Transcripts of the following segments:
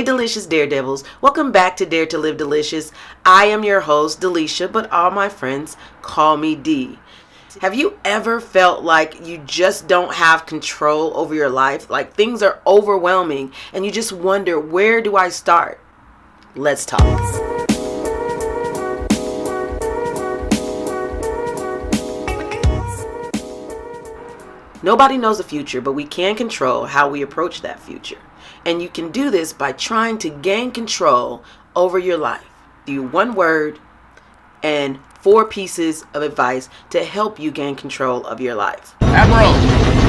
Hey delicious Daredevils, welcome back to Dare to Live Delicious. I am your host Delisha, but all my friends call me D. Have you ever felt like you just don't have control over your life? Like things are overwhelming and you just wonder, where do I start? Let's talk. Nobody knows the future, but we can control how we approach that future. And you can do this by trying to gain control over your life. Do one word and 4 pieces of advice to help you gain control of your life. Admiral,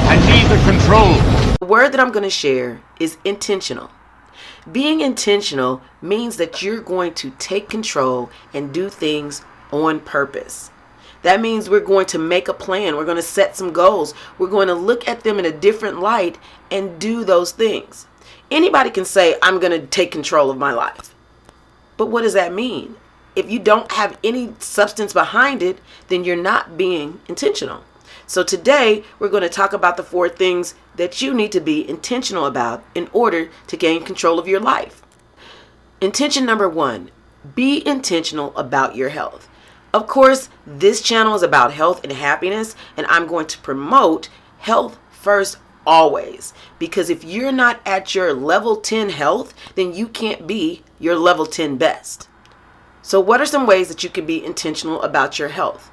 I need the control. The word that I'm going to share is intentional. Being intentional means that you're going to take control and do things on purpose. That means we're going to make a plan. We're going to set some goals. We're going to look at them in a different light and do those things. Anybody can say, I'm going to take control of my life. But what does that mean? If you don't have any substance behind it, then you're not being intentional. So today, we're going to talk about the 4 things that you need to be intentional about in order to gain control of your life. Intention number 1, be intentional about your health. Of course, this channel is about health and happiness, and I'm going to promote health first always. Because if you're not at your level 10 health, then you can't be your level 10 best. So what are some ways that you can be intentional about your health?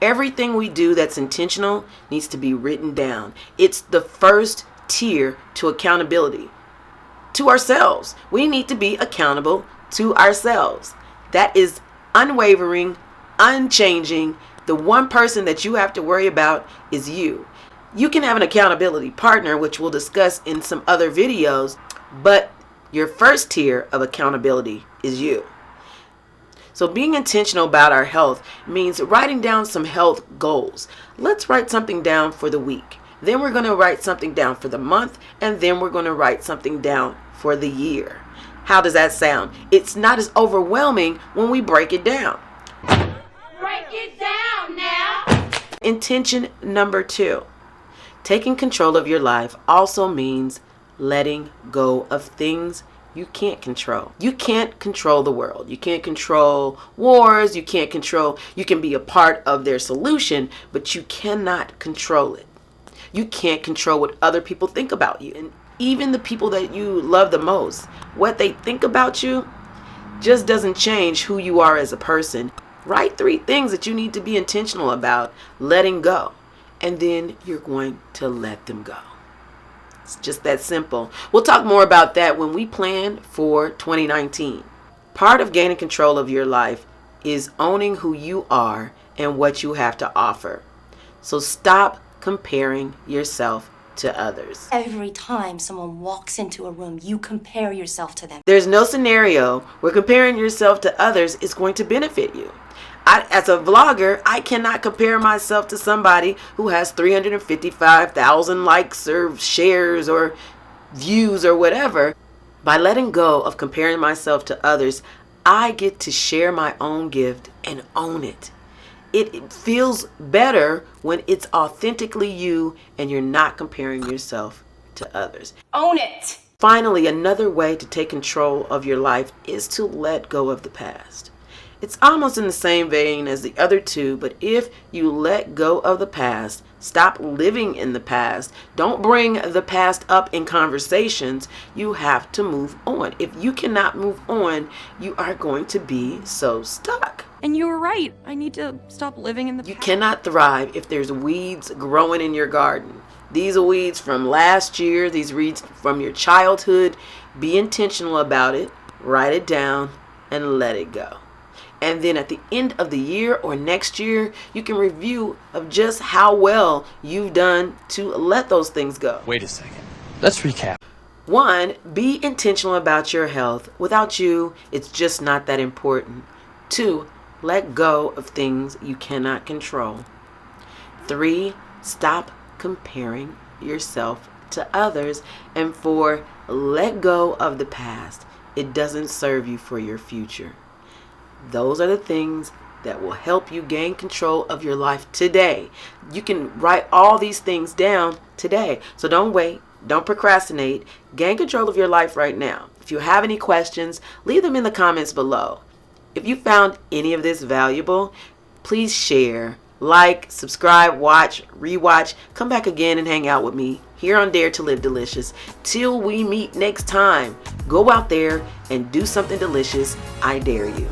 Everything we do that's intentional needs to be written down. It's the first tier to accountability. To ourselves. We need to be accountable to ourselves. That is unwavering, unchanging. The one person that you have to worry about is you. You can have an accountability partner, which we'll discuss in some other videos, but your first tier of accountability is you. So being intentional about our health means writing down some health goals. Let's write something down for the week. Then we're going to write something down for the month, and then we're going to write something down for the year. How does that sound? It's not as overwhelming when we break it down. Break it down now. Intention number 2. Taking control of your life also means letting go of things you can't control. You can't control the world. You can't control wars. You can be a part of their solution, but you cannot control it. You can't control what other people think about you. And even the people that you love the most, what they think about you just doesn't change who you are as a person. Write 3 things that you need to be intentional about letting go. And then you're going to let them go. It's just that simple. We'll talk more about that when we plan for 2019. Part of gaining control of your life is owning who you are and what you have to offer. So stop comparing yourself to others. Every time someone walks into a room, you compare yourself to them. There's no scenario where comparing yourself to others is going to benefit you. As a vlogger, I cannot compare myself to somebody who has 355,000 likes or shares or views or whatever. By letting go of comparing myself to others, I get to share my own gift and own it. It feels better when it's authentically you and you're not comparing yourself to others. Own it! Finally, another way to take control of your life is to let go of the past. It's almost in the same vein as the other 2, but if you let go of the past, stop living in the past, don't bring the past up in conversations, you have to move on. If you cannot move on, you are going to be so stuck. And you were right. I need to stop living in the past. You cannot thrive if there's weeds growing in your garden. These are weeds from last year, these weeds from your childhood. Be intentional about it, write it down, and let it go. And then at the end of the year or next year, you can review of just how well you've done to let those things go. Wait a second. Let's recap. 1, be intentional about your health. Without you, it's just not that important. 2, let go of things you cannot control. 3, stop comparing yourself to others. And 4, let go of the past. It doesn't serve you for your future. Those are the things that will help you gain control of your life today. You can write all these things down today. So don't wait. Don't procrastinate. Gain control of your life right now. If you have any questions, leave them in the comments below. If you found any of this valuable, please share, like, subscribe, watch, rewatch, come back again and hang out with me here on Dare to Live Delicious. Till we meet next time, go out there and do something delicious. I dare you.